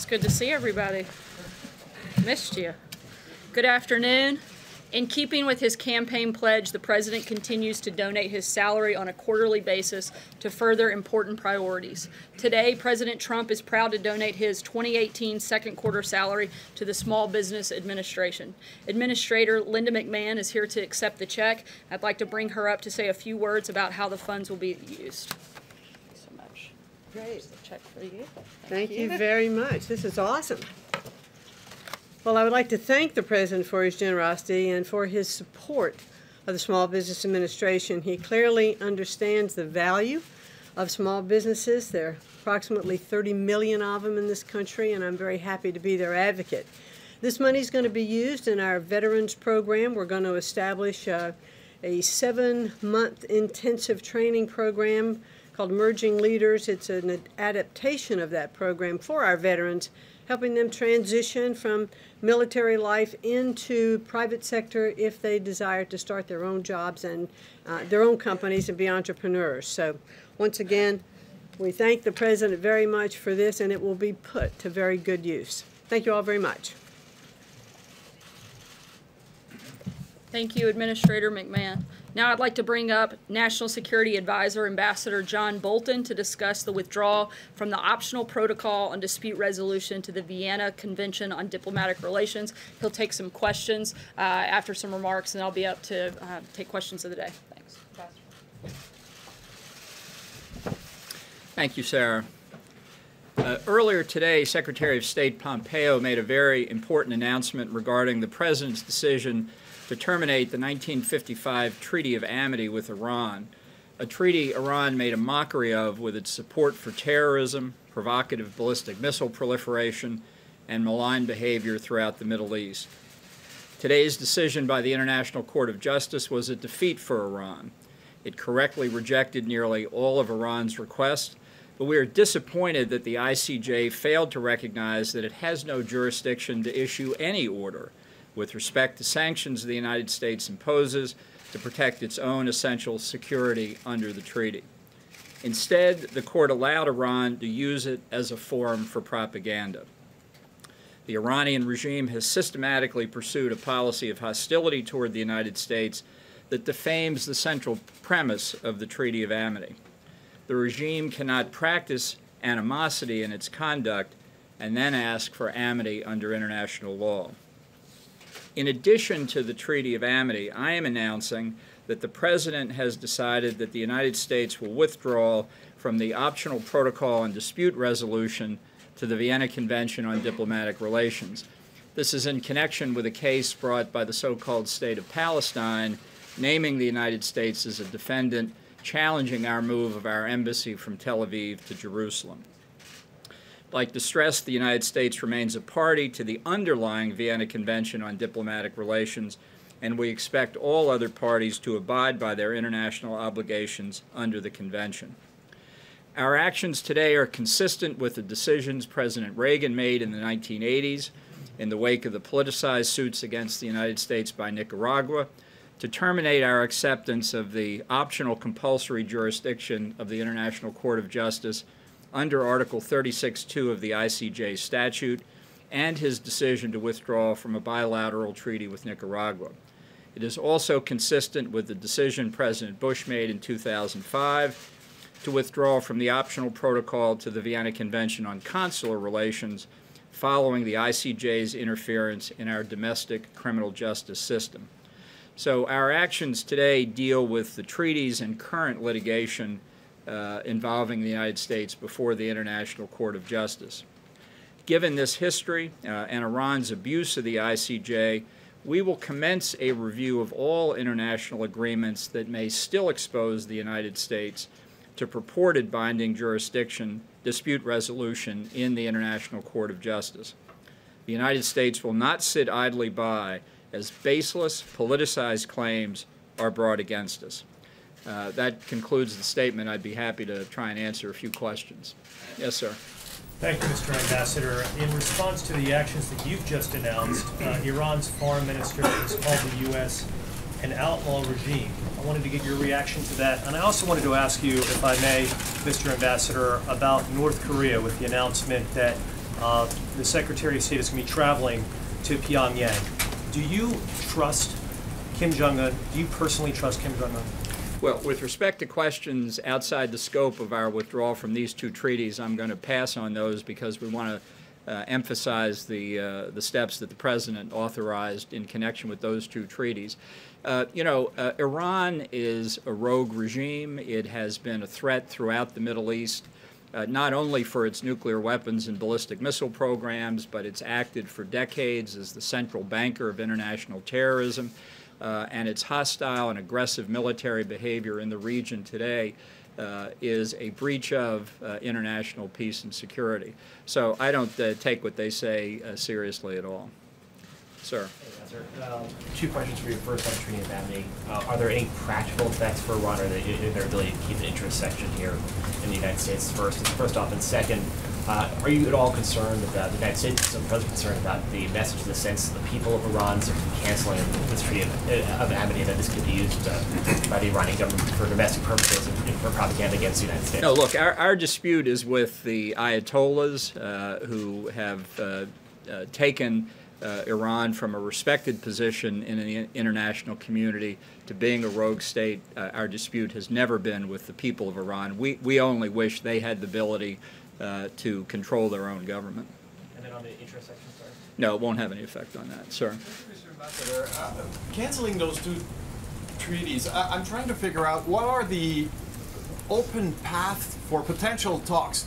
It's good to see everybody. Missed you. Good afternoon. In keeping with his campaign pledge, the President continues to donate his salary on a quarterly basis to further important priorities. Today, President Trump is proud to donate his 2018 second quarter salary to the Small Business Administration. Administrator Linda McMahon is here to accept the check. I'd like to bring her up to say a few words about how the funds will be used. Thanks so much. Great. Here's the check for you. Thank you very much. This is awesome. Well, I would like to thank the President for his generosity and for his support of the Small Business Administration. He clearly understands the value of small businesses. There are approximately 30 million of them in this country, and I'm very happy to be their advocate. This money is going to be used in our Veterans Program. We're going to establish a 7-month intensive training program called Emerging Leaders. It's an adaptation of that program for our veterans, helping them transition from military life into private sector if they desire to start their own jobs and their own companies and be entrepreneurs. So once again, we thank the President very much for this, and it will be put to very good use. Thank you all very much. Thank you, Administrator McMahon. Now I'd like to bring up National Security Advisor Ambassador John Bolton to discuss the withdrawal from the optional protocol on dispute resolution to the Vienna Convention on Diplomatic Relations. He'll take some questions after some remarks, and I'll be up to take questions of the day. Thanks. Thank you, Sarah. Earlier today, Secretary of State Pompeo made a very important announcement regarding the President's decision to terminate the 1955 Treaty of Amity with Iran, a treaty Iran made a mockery of with its support for terrorism, provocative ballistic missile proliferation, and malign behavior throughout the Middle East. Today's decision by the International Court of Justice was a defeat for Iran. It correctly rejected nearly all of Iran's requests, but we are disappointed that the ICJ failed to recognize that it has no jurisdiction to issue any order with respect to sanctions the United States imposes to protect its own essential security under the treaty. Instead, the court allowed Iran to use it as a forum for propaganda. The Iranian regime has systematically pursued a policy of hostility toward the United States that defames the central premise of the Treaty of Amity. The regime cannot practice animosity in its conduct and then ask for amity under international law. In addition to the Treaty of Amity, I am announcing that the President has decided that the United States will withdraw from the optional protocol on dispute resolution to the Vienna Convention on Diplomatic Relations. This is in connection with a case brought by the so-called State of Palestine, naming the United States as a defendant, challenging our move of our embassy from Tel Aviv to Jerusalem. I'd like to stress the United States remains a party to the underlying Vienna Convention on Diplomatic Relations, and we expect all other parties to abide by their international obligations under the convention. Our actions today are consistent with the decisions President Reagan made in the 1980s in the wake of the politicized suits against the United States by Nicaragua to terminate our acceptance of the optional compulsory jurisdiction of the International Court of Justice under Article 36(2) of the ICJ statute, and his decision to withdraw from a bilateral treaty with Nicaragua. It is also consistent with the decision President Bush made in 2005 to withdraw from the optional protocol to the Vienna Convention on Consular Relations following the ICJ's interference in our domestic criminal justice system. So our actions today deal with the treaties and current litigation involving the United States before the International Court of Justice. Given this history and Iran's abuse of the ICJ, we will commence a review of all international agreements that may still expose the United States to purported binding jurisdiction dispute resolution in the International Court of Justice. The United States will not sit idly by as baseless, politicized claims are brought against us. That concludes the statement. I'd be happy to try and answer a few questions. Yes, sir. Thank you, Mr. Ambassador. In response to the actions that you've just announced, Iran's foreign minister has called the U.S. an outlaw regime. I wanted to get your reaction to that. And I also wanted to ask you, if I may, Mr. Ambassador, about North Korea with the announcement that the Secretary of State is going to be traveling to Pyongyang. Do you trust Kim Jong-un? Do you personally trust Kim Jong-un? Well, with respect to questions outside the scope of our withdrawal from these two treaties, I'm going to pass on those because we want to emphasize the steps that the President authorized in connection with those two treaties. Iran is a rogue regime. It has been a threat throughout the Middle East, not only for its nuclear weapons and ballistic missile programs, but it's acted for decades as the central banker of international terrorism. And its hostile and aggressive military behavior in the region today is a breach of international peace and security. So I don't take what they say seriously at all. Sir. Two questions for you. First, on Treaty of Amity. Are there any practical effects for Iran or their ability to keep an interest section here in the United States? First off, and second, are you at all concerned about the United States? Some president concerned about the message in the sense that the people of Iran are canceling this Treaty of Amity, that this could be used by the Iranian government for domestic purposes and for propaganda against the United States? No, look, our dispute is with the Ayatollahs who have taken Iran from a respected position in the international community to being a rogue state. Our dispute has never been with the people of Iran. We only wish they had the ability to control their own government. And then on the interest section, sorry? No, it won't have any effect on that, sir. Mr. Ambassador, canceling those two treaties, I'm trying to figure out what are the open paths for potential talks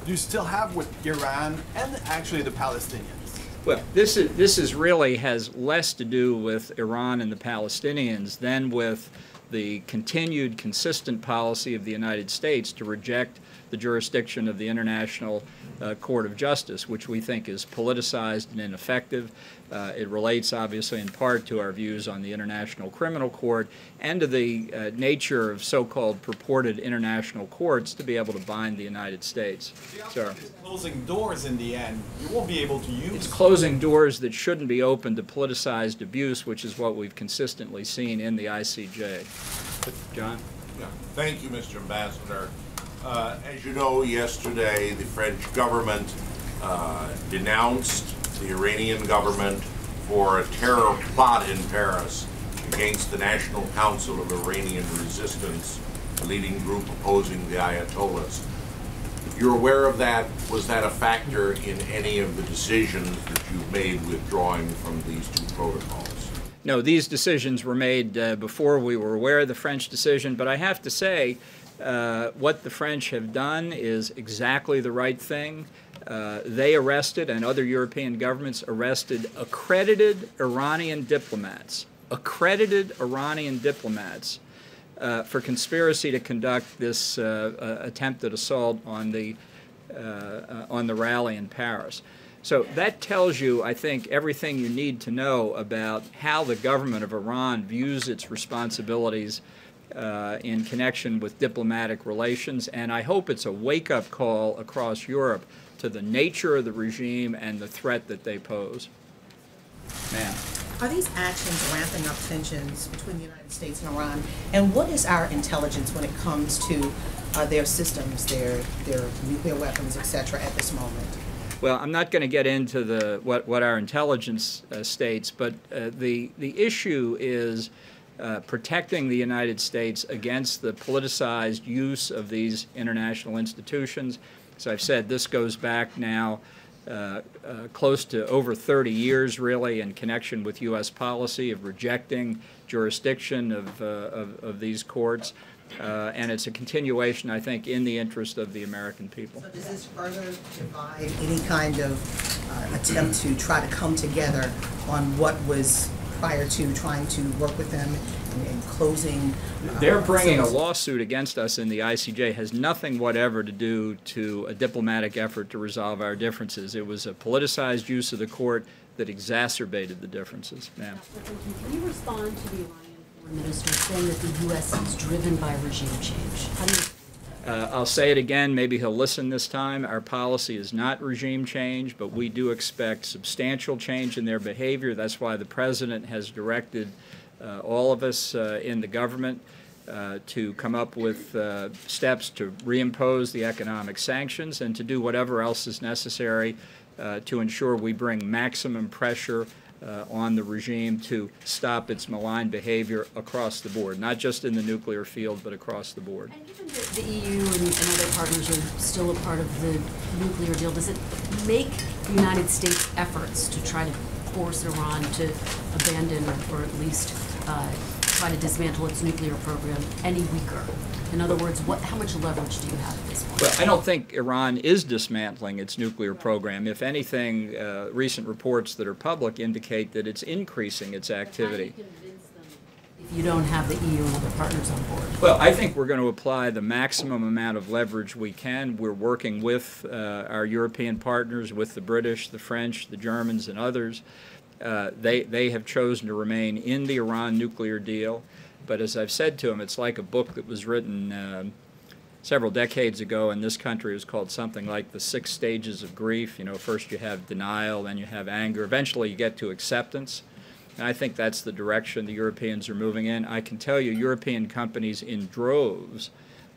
you still have with Iran and actually the Palestinians? Well, this is really has less to do with Iran and the Palestinians than with the continued consistent policy of the United States to reject the jurisdiction of the International Court of Justice, which we think is politicized and ineffective. It relates, obviously, in part to our views on the International Criminal Court and to the nature of so-called purported international courts to be able to bind the United States. Sir. It's closing doors in the end. You won't be able to use. It's closing doors that shouldn't be open to politicized abuse, which is what we've consistently seen in the ICJ. John? Yeah. Thank you, Mr. Ambassador. As you know, yesterday the French government denounced the Iranian government for a terror plot in Paris against the National Council of Iranian Resistance, a leading group opposing the Ayatollahs. You're aware of that? Was that a factor in any of the decisions that you've made withdrawing from these two protocols? No, these decisions were made before we were aware of the French decision, but I have to say what the French have done is exactly the right thing. They arrested, and other European governments arrested, accredited Iranian diplomats for conspiracy to conduct this attempted assault on the rally in Paris. So that tells you, I think, everything you need to know about how the government of Iran views its responsibilities in connection with diplomatic relations, and I hope it's a wake-up call across Europe to the nature of the regime and the threat that they pose. Ma'am. Are these actions ramping up tensions between the United States and Iran? And what is our intelligence when it comes to their systems, their nuclear weapons, etc., at this moment? Well, I'm not going to get into what our intelligence states, but the issue is protecting the United States against the politicized use of these international institutions. As I've said, this goes back now close to over 30 years, really, in connection with U.S. policy of rejecting jurisdiction of these courts. And it's a continuation, I think, in the interest of the American people. So does this further divide any kind of attempt to try to come together on what was prior to trying to work with them and closing? They're bringing a lawsuit against us in the ICJ has nothing whatever to do to a diplomatic effort to resolve our differences. It was a politicized use of the court that exacerbated the differences. Ma'am. Can you respond to the Iranian foreign minister saying that the U.S. is driven by regime change? How do you I'll say it again, maybe he'll listen this time. Our policy is not regime change, but we do expect substantial change in their behavior. That's why the President has directed all of us in the government to come up with steps to reimpose the economic sanctions and to do whatever else is necessary to ensure we bring maximum pressure on the regime to stop its malign behavior across the board, not just in the nuclear field, but across the board. And given that the EU and other partners are still a part of the nuclear deal, does it make the United States efforts to try to force Iran to abandon or at least try to dismantle its nuclear program any weaker? In other words, how much leverage do you have at this point? Well, I don't think Iran is dismantling its nuclear program. If anything, recent reports that are public indicate that it's increasing its activity. How do you convince them if you don't have the EU and other partners on board? Well, I think we're going to apply the maximum amount of leverage we can. We're working with our European partners, with the British, the French, the Germans, and others. They have chosen to remain in the Iran nuclear deal. But as I've said to them, it's like a book that was written several decades ago in this country. It was called something like The 6 Stages of Grief. You know, first you have denial, then you have anger. Eventually you get to acceptance. And I think that's the direction the Europeans are moving in. I can tell you European companies in droves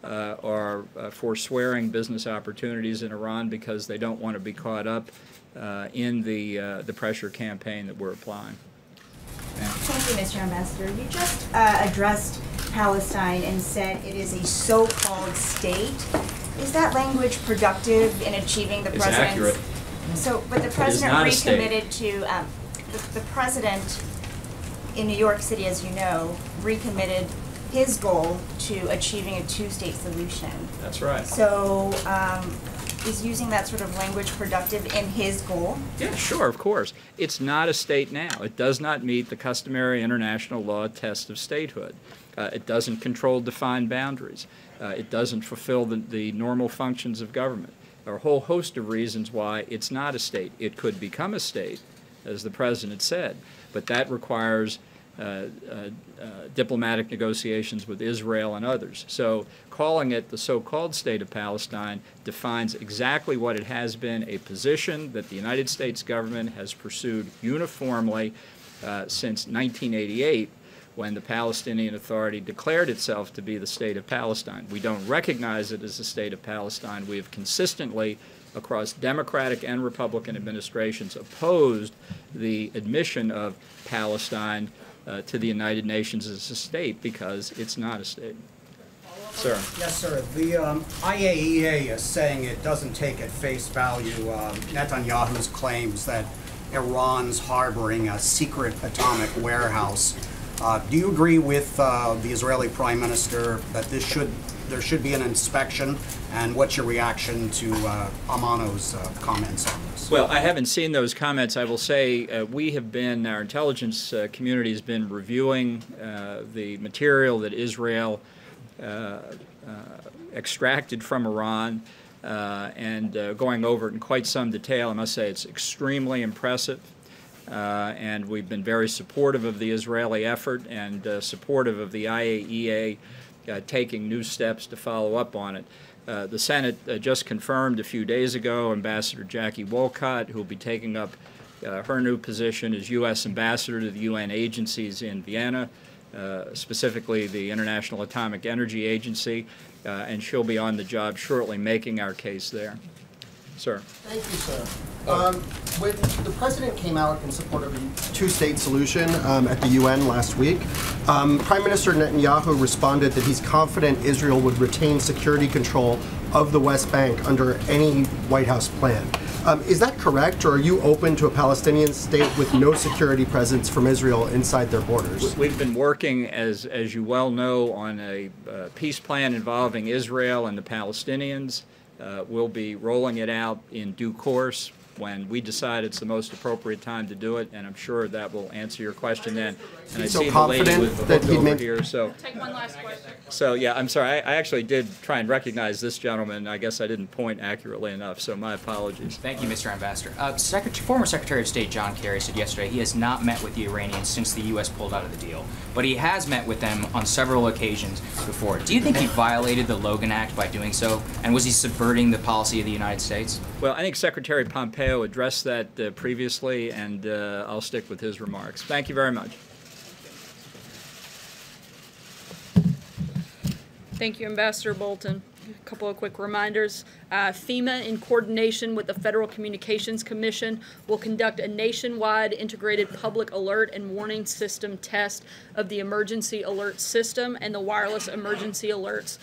are forswearing business opportunities in Iran because they don't want to be caught up in the pressure campaign that we're applying. Thank you, Mr. Ambassador. You just addressed Palestine and said it is a so-called state. Is that language productive in achieving the president's? Accurate. So, but the president recommitted to the president in New York City, as you know, recommitted his goal to achieving a two-state solution. That's right. So, is using that sort of language productive in his goal? Yeah, sure, of course. It's not a state now. It does not meet the customary international law test of statehood. It doesn't control defined boundaries. It doesn't fulfill the normal functions of government. There are a whole host of reasons why it's not a state. It could become a state, as the president said, but that requires diplomatic negotiations with Israel and others. So calling it the so-called state of Palestine defines exactly what it has been, a position that the United States government has pursued uniformly since 1988, when the Palestinian Authority declared itself to be the state of Palestine. We don't recognize it as the state of Palestine. We have consistently, across Democratic and Republican administrations, opposed the admission of Palestine to the United Nations as a state because it's not a state. Sir. Yes, sir. The IAEA is saying it doesn't take at face value Netanyahu's claims that Iran's harboring a secret atomic warehouse. Do you agree with the Israeli Prime Minister that there should be an inspection? And what's your reaction to Amano's comments on this? Well, I haven't seen those comments. I will say our intelligence community has been reviewing the material that Israel extracted from Iran and going over it in quite some detail. I must say it's extremely impressive. And we've been very supportive of the Israeli effort and supportive of the IAEA taking new steps to follow up on it. The Senate just confirmed a few days ago Ambassador Jackie Wolcott, who will be taking up her new position as U.S. Ambassador to the UN agencies in Vienna, specifically the International Atomic Energy Agency, and she'll be on the job shortly making our case there. Sir. Thank you, sir. When the president came out in support of a two-state solution at the UN last week, Prime Minister Netanyahu responded that he's confident Israel would retain security control of the West Bank under any White House plan. Is that correct, or are you open to a Palestinian state with no security presence from Israel inside their borders? We've been working, as you well know, on a peace plan involving Israel and the Palestinians. We'll be rolling it out in due course when we decide it's the most appropriate time to do it, and I'm sure that will answer your question then. And I see the lady with the hook over here, so. Take one last question. So yeah, I'm sorry. I actually did try and recognize this gentleman. I guess I didn't point accurately enough, so my apologies. Thank you, Mr. Ambassador. Former Secretary of State John Kerry said yesterday he has not met with the Iranians since the U.S. pulled out of the deal, but he has met with them on several occasions before. Do you think he violated the Logan Act by doing so, and was he subverting the policy of the United States? Well, I think Secretary Pompeo addressed that previously, and I'll stick with his remarks. Thank you very much. Thank you, Ambassador Bolton. A couple of quick reminders. FEMA, in coordination with the Federal Communications Commission, will conduct a nationwide integrated public alert and warning system test of the emergency alert system and the wireless emergency alerts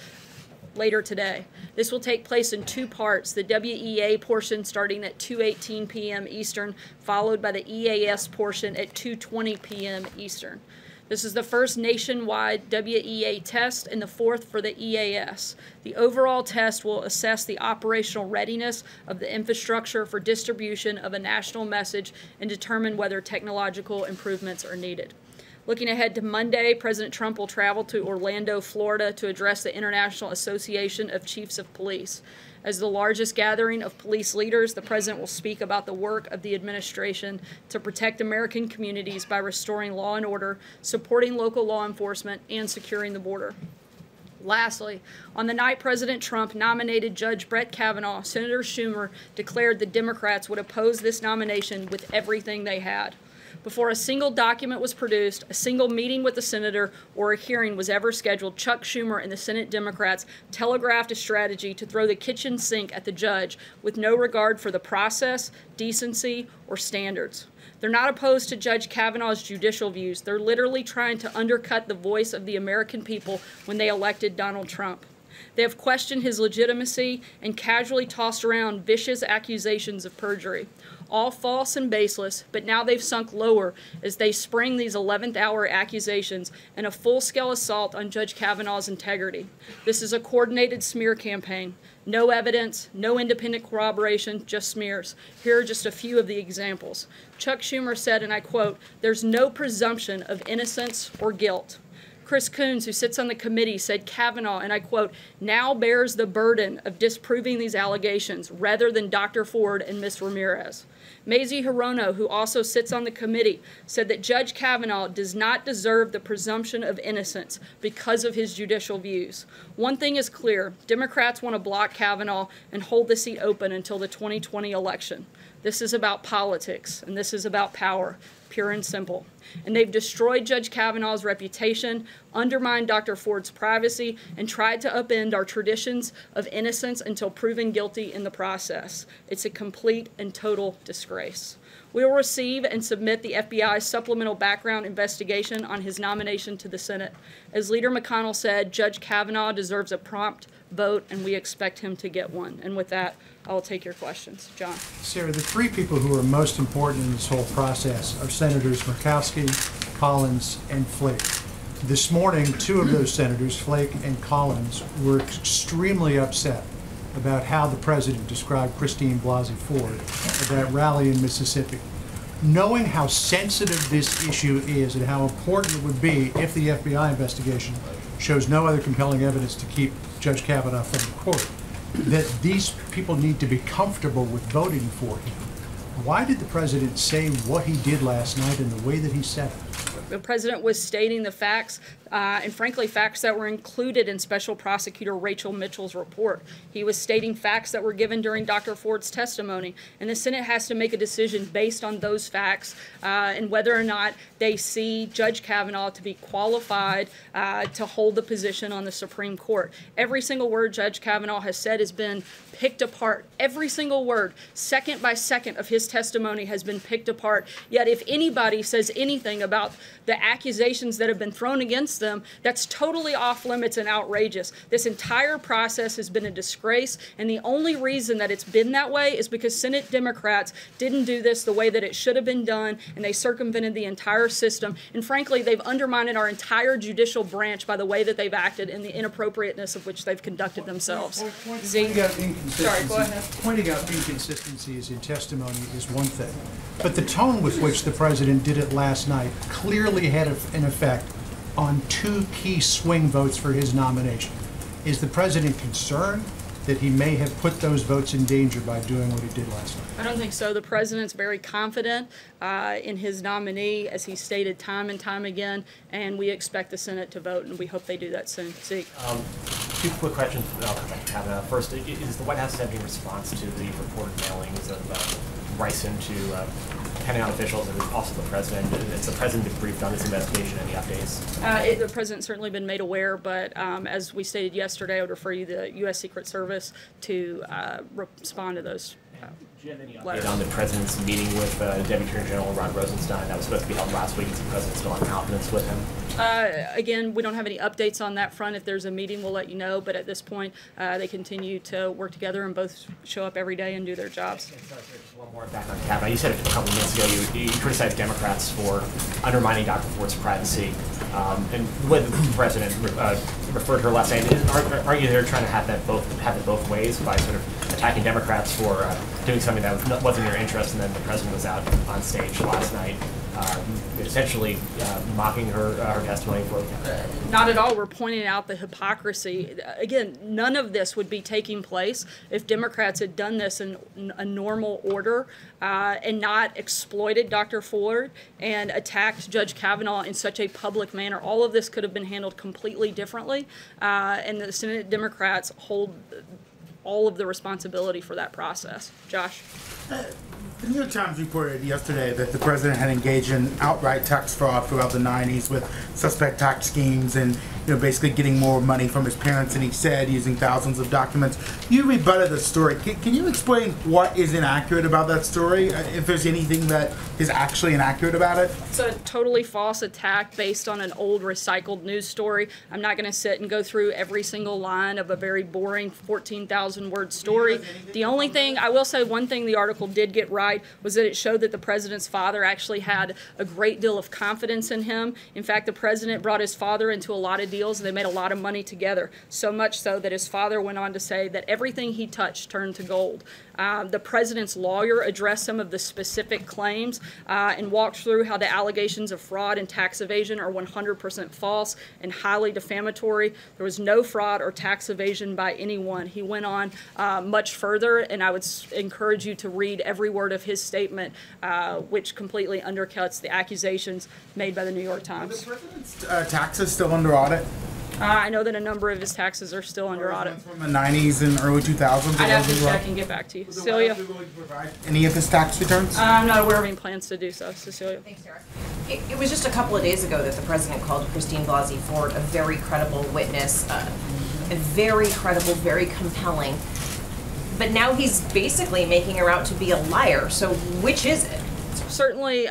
later today. This will take place in two parts, the WEA portion starting at 2:18 p.m. Eastern, followed by the EAS portion at 2:20 p.m. Eastern. This is the first nationwide WEA test and the fourth for the EAS. The overall test will assess the operational readiness of the infrastructure for distribution of a national message and determine whether technological improvements are needed. Looking ahead to Monday, President Trump will travel to Orlando, Florida to address the International Association of Chiefs of Police. As the largest gathering of police leaders, the president will speak about the work of the administration to protect American communities by restoring law and order, supporting local law enforcement, and securing the border. Lastly, on the night President Trump nominated Judge Brett Kavanaugh, Senator Schumer declared the Democrats would oppose this nomination with everything they had. Before a single document was produced, a single meeting with the senator, or a hearing was ever scheduled, Chuck Schumer and the Senate Democrats telegraphed a strategy to throw the kitchen sink at the judge with no regard for the process, decency, or standards. They're not opposed to Judge Kavanaugh's judicial views. They're literally trying to undercut the voice of the American people when they elected Donald Trump. They have questioned his legitimacy and casually tossed around vicious accusations of perjury. All false and baseless, but now they've sunk lower as they spring these 11th-hour accusations and a full-scale assault on Judge Kavanaugh's integrity. This is a coordinated smear campaign. No evidence, no independent corroboration, just smears. Here are just a few of the examples. Chuck Schumer said, and I quote, "There's no presumption of innocence or guilt." Chris Coons, who sits on the committee, said Kavanaugh, and I quote, "now bears the burden of disproving these allegations rather than Dr. Ford and Ms. Ramirez." Mazie Hirono, who also sits on the committee, said that Judge Kavanaugh does not deserve the presumption of innocence because of his judicial views. One thing is clear, Democrats want to block Kavanaugh and hold the seat open until the 2020 election. This is about politics, and this is about power, pure and simple. And they've destroyed Judge Kavanaugh's reputation, undermined Dr. Ford's privacy, and tried to upend our traditions of innocence until proven guilty in the process. It's a complete and total disgrace. We will receive and submit the FBI's supplemental background investigation on his nomination to the Senate. As Leader McConnell said, Judge Kavanaugh deserves a prompt vote, and we expect him to get one. And with that, I will take your questions. John. Sarah, the three people who are most important in this whole process are Senators Murkowski, Collins, and Flake. This morning, two of those senators, Flake and Collins, were extremely upset about how the president described Christine Blasey Ford at that rally in Mississippi. Knowing how sensitive this issue is and how important it would be if the FBI investigation shows no other compelling evidence to keep Judge Kavanaugh from the court, that these people need to be comfortable with voting for him. Why did the president say what he did last night in the way that he said it? The president was stating the facts, and frankly, facts that were included in Special Prosecutor Rachel Mitchell's report. He was stating facts that were given during Dr. Ford's testimony, and the Senate has to make a decision based on those facts and whether or not they see Judge Kavanaugh to be qualified to hold the position on the Supreme Court. Every single word Judge Kavanaugh has said has been picked apart. Every single word, second by second, of his testimony has been picked apart. Yet if anybody says anything about the accusations that have been thrown against them, that's totally off limits and outrageous. This entire process has been a disgrace, and the only reason that it's been that way is because Senate Democrats didn't do this the way that it should have been done, and they circumvented the entire system. And frankly, they've undermined our entire judicial branch by the way that they've acted and the inappropriateness of which they've conducted themselves. Pointing out inconsistencies in testimony is one thing, but the tone with which the president did it last night clearly had an effect on two key swing votes for his nomination. Is the president concerned that he may have put those votes in danger by doing what he did last night? I don't think so. The president's very confident in his nominee, as he stated time and time again, and we expect the Senate to vote, and we hope they do that soon. Zeke. Two quick questions, and I'll come back to Kavanaugh. First, is the White House having a response to the reported mailings of ricin to Pentagon officials and also the president. Has the president been briefed on this investigation? Any updates? The president's certainly been made aware, but as we stated yesterday, I would refer you to the U.S. Secret Service to respond to those. Do you have any update on the president's meeting with Deputy Attorney General Rod Rosenstein that was supposed to be held last week? Is the president still in confidence with him? Again, we don't have any updates on that front. If there's a meeting, we'll let you know. But at this point, they continue to work together and both show up every day and do their jobs. Just one more back on Kavanaugh. You said a couple of minutes ago you criticized Democrats for undermining Dr. Ford's privacy. And the way the president referred to her last night, aren't you there trying to have it both ways by sort of attacking Democrats for doing something that wasn't in your interest, and then the president was out on stage last night essentially mocking her testimony for Not at all. We're pointing out the hypocrisy. Again, none of this would be taking place if Democrats had done this in a normal order and not exploited Dr. Ford and attacked Judge Kavanaugh in such a public manner. All of this could have been handled completely differently, and the Senate Democrats hold all of the responsibility for that process. Josh? The New York Times reported yesterday that the president had engaged in outright tax fraud throughout the 90s with suspect tax schemes and, basically getting more money from his parents than he said, using thousands of documents. You rebutted the story. Can you explain what is inaccurate about that story, if there's anything that is actually inaccurate about it? It's a totally false attack based on an old recycled news story. I'm not going to sit and go through every single line of a very boring 14,000-word story. The only thing, I will say one thing the article did get right was that it showed that the president's father actually had a great deal of confidence in him. In fact, the president brought his father into a lot of deals, and they made a lot of money together, so much so that his father went on to say that everything he touched turned to gold. The president's lawyer addressed some of the specific claims and walked through how the allegations of fraud and tax evasion are 100% false and highly defamatory. There was no fraud or tax evasion by anyone. He went on much further, and I would encourage you to read every word of his statement, which completely undercuts the accusations made by the New York Times. Are the president's taxes still under audit? I know that a number of his taxes are still under audit. From the 90s and early 2000s? I'd have to check and get back to you. Celia? Any of his tax returns? I'm not aware of any plans to do so. Cecilia? Thanks, Sarah. It was just a couple of days ago that the president called Christine Blasey Ford a very credible witness, a very credible, very compelling. But now he's basically making her out to be a liar. So which is it? Certainly,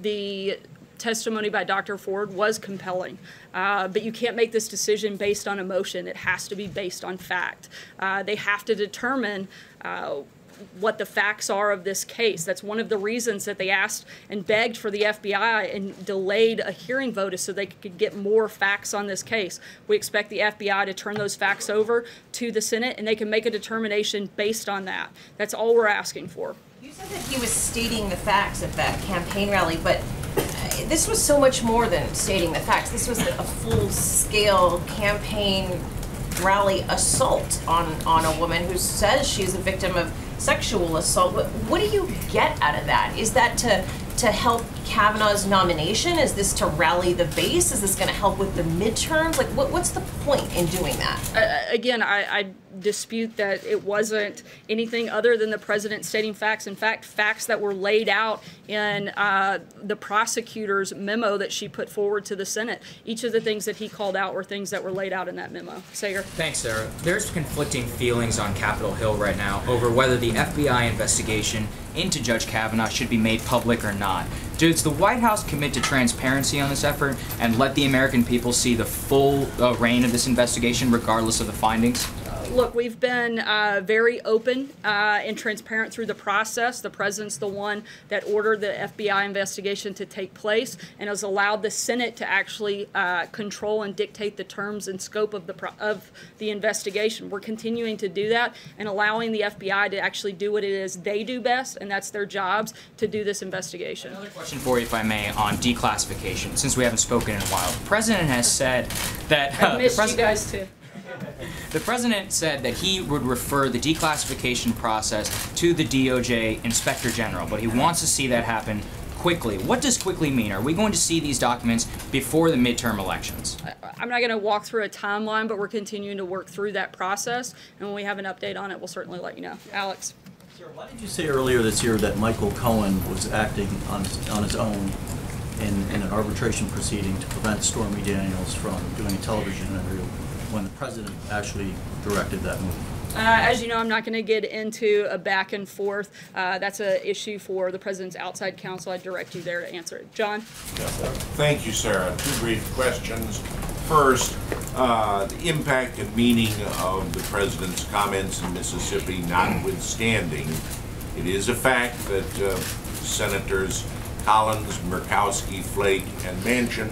the testimony by Dr. Ford was compelling, but you can't make this decision based on emotion. It has to be based on fact. They have to determine what the facts are of this case. That's one of the reasons that they asked and begged for the FBI and delayed a hearing vote, is so they could get more facts on this case. We expect the FBI to turn those facts over to the Senate, and they can make a determination based on that. That's all we're asking for. You said that he was stating the facts at that campaign rally, but this was so much more than stating the facts. This was a full-scale campaign rally assault on a woman who says she's a victim of sexual assault. What do you get out of that? Is that to help Kavanaugh's nomination? Is this to rally the base? Is this going to help with the midterms? Like, what's the point in doing that? Again, I dispute that it wasn't anything other than the president stating facts. In fact, facts that were laid out in the prosecutor's memo that she put forward to the Senate. Each of the things that he called out were things that were laid out in that memo. Sager? Thanks, Sarah. There's conflicting feelings on Capitol Hill right now over whether the FBI investigation into Judge Kavanaugh should be made public or not. Does the White House commit to transparency on this effort and let the American people see the full reign of this investigation regardless of the findings? Look, we've been very open and transparent through the process. The president's the one that ordered the FBI investigation to take place and has allowed the Senate to actually control and dictate the terms and scope of the investigation. We're continuing to do that and allowing the FBI to actually do what it is they do best, and that's their jobs, to do this investigation. Another question for you, if I may, on declassification, since we haven't spoken in a while. The president has said that... I missed you guys too. The president said that he would refer the declassification process to the DOJ Inspector General, but he wants to see that happen quickly. What does quickly mean? Are we going to see these documents before the midterm elections? I'm not going to walk through a timeline, but we're continuing to work through that process, and when we have an update on it, we'll certainly let you know. Alex? Why did you say earlier this year that Michael Cohen was acting on his own in an arbitration proceeding to prevent Stormy Daniels from doing a television interview when the president actually directed that move? As you know, I'm not going to get into a back and forth. That's an issue for the president's outside counsel. I direct you there to answer it. John? Thank you, Sarah. Two brief questions. First, the impact and meaning of the president's comments in Mississippi notwithstanding, it is a fact that Senators Collins, Murkowski, Flake, and Manchin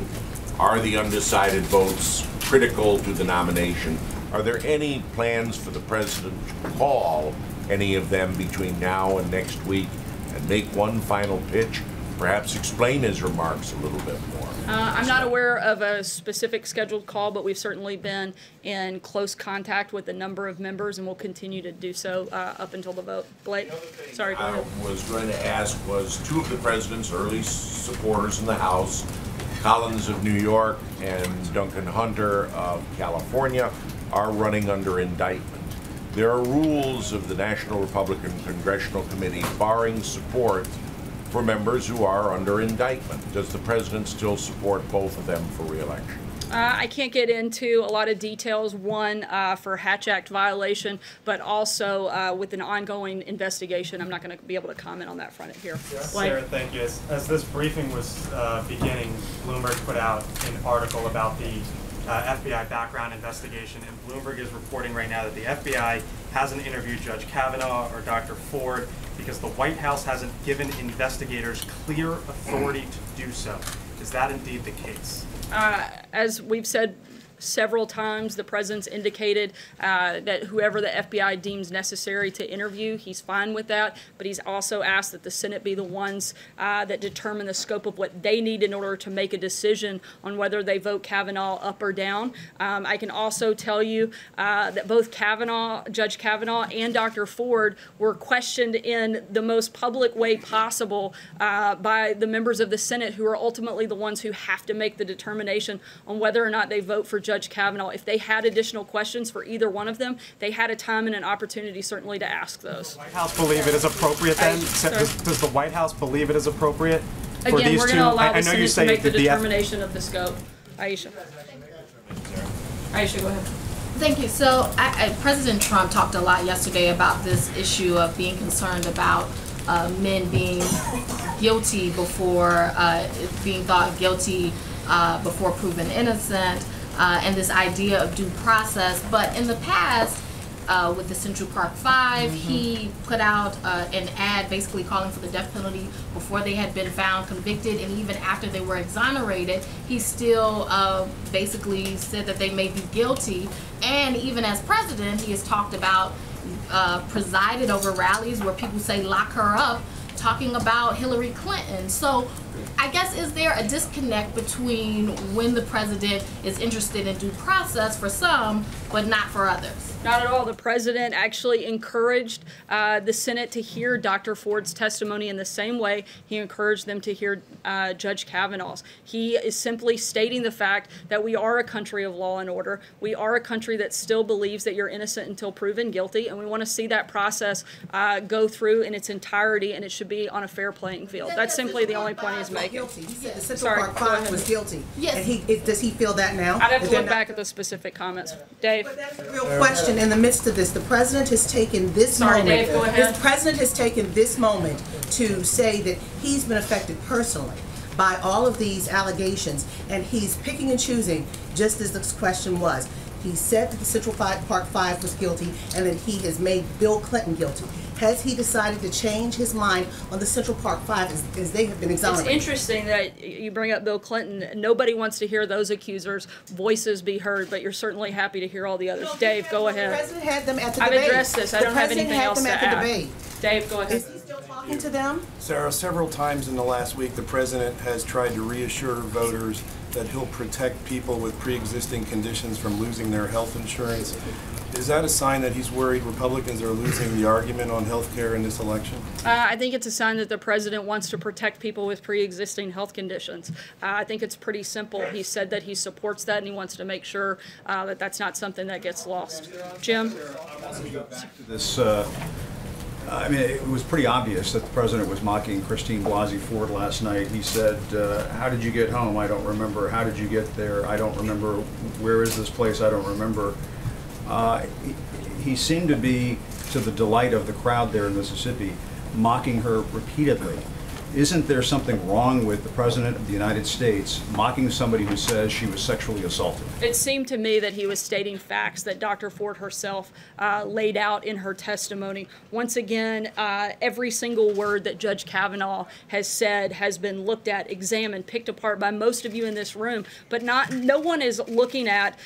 are the undecided votes critical to the nomination. Are there any plans for the president to call any of them between now and next week and make one final pitch? Perhaps explain his remarks a little bit more. I'm not aware of a specific scheduled call, but we've certainly been in close contact with a number of members, and we'll continue to do so up until the vote. Blake? Sorry, go ahead. I was going to ask was two of the president's early supporters in the House, Collins of New York and Duncan Hunter of California, are running under indictment. There are rules of the National Republican Congressional Committee barring support for members who are under indictment. Does the president still support both of them for re-election? I can't get into a lot of details, one for Hatch Act violation, but also with an ongoing investigation. I'm not going to be able to comment on that front here. Sarah, thank you. As this briefing was beginning, Bloomberg put out an article about the FBI background investigation, and Bloomberg is reporting right now that the FBI hasn't interviewed Judge Kavanaugh or Dr. Ford because the White House hasn't given investigators clear authority to do so. Is that indeed the case? As we've said several times, the president's indicated that whoever the FBI deems necessary to interview, he's fine with that, but he's also asked that the Senate be the ones that determine the scope of what they need in order to make a decision on whether they vote Kavanaugh up or down. I can also tell you that both Judge Kavanaugh and Dr. Ford were questioned in the most public way possible by the members of the Senate, who are ultimately the ones who have to make the determination on whether or not they vote for Judge Kavanaugh. If they had additional questions for either one of them, they had a time and an opportunity certainly to ask those. Does the White House believe it is appropriate then? Does the White House believe it is appropriate for Again, these we're two? going to allow the I know you Senate to say make the that determination of the scope. Aisha. Aisha, go ahead. Thank you. So President Trump talked a lot yesterday about this issue of being concerned about men being guilty before being thought guilty before proven innocent, and this idea of due process. But in the past, with the Central Park Five, he put out an ad basically calling for the death penalty before they had been found convicted, and even after they were exonerated, he still basically said that they may be guilty. And even as president, he has talked about presided over rallies where people say lock her up, talking about Hillary Clinton. So I guess, is there a disconnect between when the president is interested in due process for some, but not for others? Not at all. The president actually encouraged the Senate to hear Dr. Ford's testimony in the same way he encouraged them to hear Judge Kavanaugh's. He is simply stating the fact that we are a country of law and order. We are a country that still believes that you're innocent until proven guilty, and we want to see that process go through in its entirety, and it should be on a fair playing field. That's simply the only point he's making. He said the Central Park Five was guilty. Yes. And does he feel that now? I'd have to look back at the specific comments. Dave. But that's a real question. In the midst of this, the president has taken this Sorry, moment. Dave, go ahead. The president has taken this moment to say that he's been affected personally by all of these allegations, and he's picking and choosing, just as this question was. He said that the Central Park Five was guilty, and that he has made Bill Clinton guilty. Has he decided to change his mind on the Central Park Five as they have been exonerated? It's interesting that you bring up Bill Clinton. Nobody wants to hear those accusers' voices be heard, but you're certainly happy to hear all the others. Dave, go ahead. The president had them at the I've debate. addressed this. I don't have anything else to add. Debate. Dave, go ahead. Is he still talking to them? Sarah, several times in the last week, the president has tried to reassure voters that he'll protect people with pre-existing conditions from losing their health insurance. Is that a sign that he's worried Republicans are losing the argument on health care in this election? I think it's a sign that the president wants to protect people with pre-existing health conditions. I think it's pretty simple. He said that he supports that, and he wants to make sure that that's not something that gets lost. Jim? I want to go back to this I mean, it was pretty obvious that the president was mocking Christine Blasey Ford last night. He said, how did you get home? I don't remember. How did you get there? I don't remember. Where is this place? I don't remember. He seemed to be, to the delight of the crowd there in Mississippi, mocking her repeatedly. Isn't there something wrong with the President of the United States mocking somebody who says she was sexually assaulted? It seemed to me that he was stating facts that Dr. Ford herself laid out in her testimony. Once again, every single word that Judge Kavanaugh has said has been looked at, examined, picked apart by most of you in this room, but no one is looking at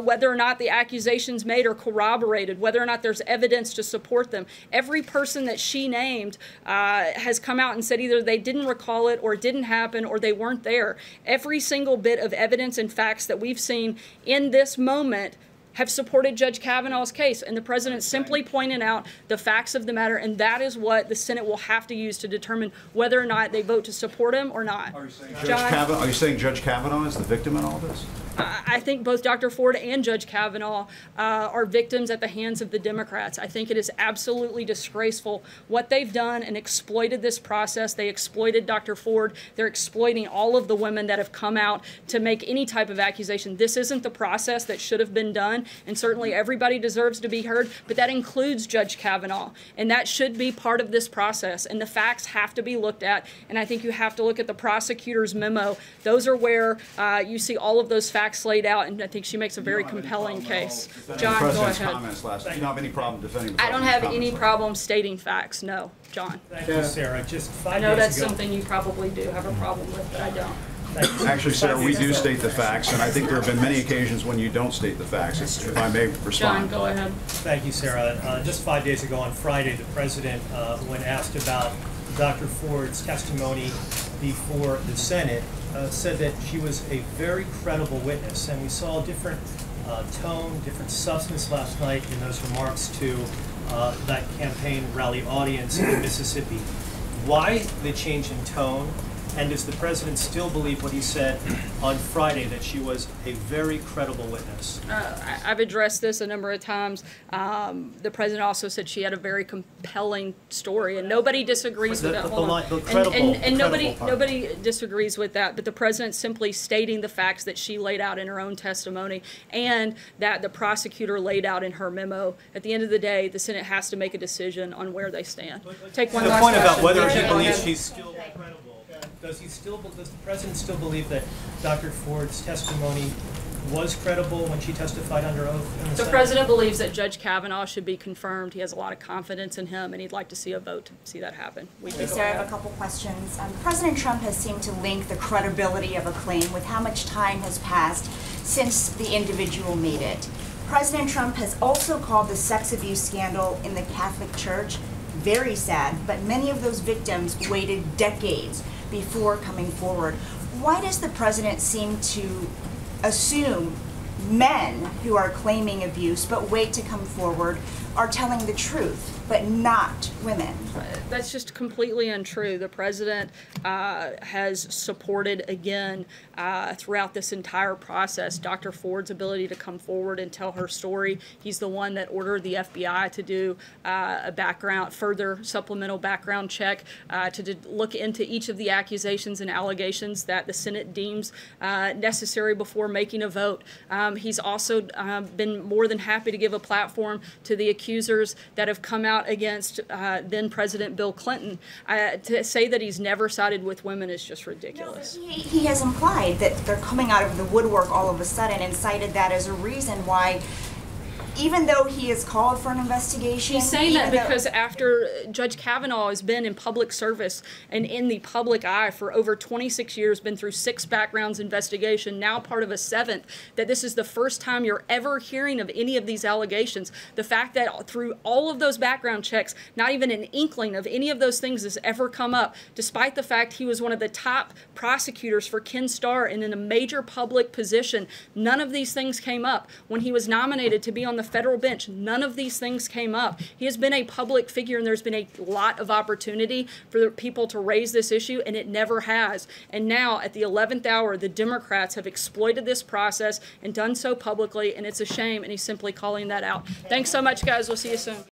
whether or not the accusations made are corroborated, whether or not there's evidence to support them. Every person that she named has come out and said either they didn't recall it or it didn't happen or they weren't there. Every single bit of evidence and facts that we've seen in this moment have supported Judge Kavanaugh's case, and the president simply pointed out the facts of the matter, and that is what the Senate will have to use to determine whether or not they vote to support him or not. Are you saying Judge Kavanaugh is the victim in all this? I think both Dr. Ford and Judge Kavanaugh are victims at the hands of the Democrats. I think it is absolutely disgraceful what they've done and exploited this process. They exploited Dr. Ford. They're exploiting all of the women that have come out to make any type of accusation. This isn't the process that should have been done, and certainly everybody deserves to be heard, but that includes Judge Kavanaugh, and that should be part of this process, and the facts have to be looked at, and I think you have to look at the prosecutor's memo. Those are where you see all of those facts laid out, and I think she makes a very compelling case. John, go ahead. Comments last night. You don't have any problem defending the I don't have any comments. problem stating facts, no. John. Thank you, Sarah. Just 5 days ago. I know that's something you probably do have a problem with, but I don't. Actually, Sarah, we do state the facts, and I think there have been many occasions when you don't state the facts, if I may respond. John, go ahead. Thank you, Sarah. Just 5 days ago on Friday, the president, when asked about Dr. Ford's testimony before the Senate, said that she was a very credible witness, and we saw a different tone, different substance last night in those remarks to that campaign rally audience in Mississippi. Why the change in tone? And does the president still believe what he said on Friday, that she was a very credible witness? I've addressed this a number of times. The president also said she had a very compelling story, and nobody disagrees with that. Nobody disagrees with that. But the president simply stating the facts that she laid out in her own testimony, and that the prosecutor laid out in her memo. At the end of the day, the Senate has to make a decision on where they stand. Take one last point about question. whether he believes she's still credible. Does the president still believe that Dr. Ford's testimony was credible when she testified under oath in the Senate? President believes that Judge Kavanaugh should be confirmed. He has a lot of confidence in him, and he'd like to see a vote to see that happen. Sarah, I have a couple questions. President Trump has seemed to link the credibility of a claim with how much time has passed since the individual made it. President Trump has also called the sex abuse scandal in the Catholic Church very sad, but many of those victims waited decades before coming forward. Why does the president seem to assume men who are claiming abuse but wait to come forward are telling the truth, but not women? That's just completely untrue. The president has supported, again, throughout this entire process, Dr. Ford's ability to come forward and tell her story. He's the one that ordered the FBI to do a further supplemental background check to look into each of the accusations and allegations that the Senate deems necessary before making a vote. He's also been more than happy to give a platform to the accusers that have come out against then President Bill Clinton. To say that he's never sided with women is just ridiculous. No, he has implied that they're coming out of the woodwork all of a sudden and cited that as a reason why, even though he has called for an investigation. He's saying that because after Judge Kavanaugh has been in public service and in the public eye for over 26 years, been through 6 backgrounds investigation, now part of a 7th, that this is the first time you're ever hearing of any of these allegations. The fact that through all of those background checks, not even an inkling of any of those things has ever come up, despite the fact he was one of the top prosecutors for Ken Starr and in a major public position, none of these things came up. When he was nominated to be on the federal bench, none of these things came up. He has been a public figure, and there's been a lot of opportunity for people to raise this issue, and it never has. And now, at the 11th hour, the Democrats have exploited this process and done so publicly, and it's a shame, and he's simply calling that out. Thanks so much, guys. We'll see you soon.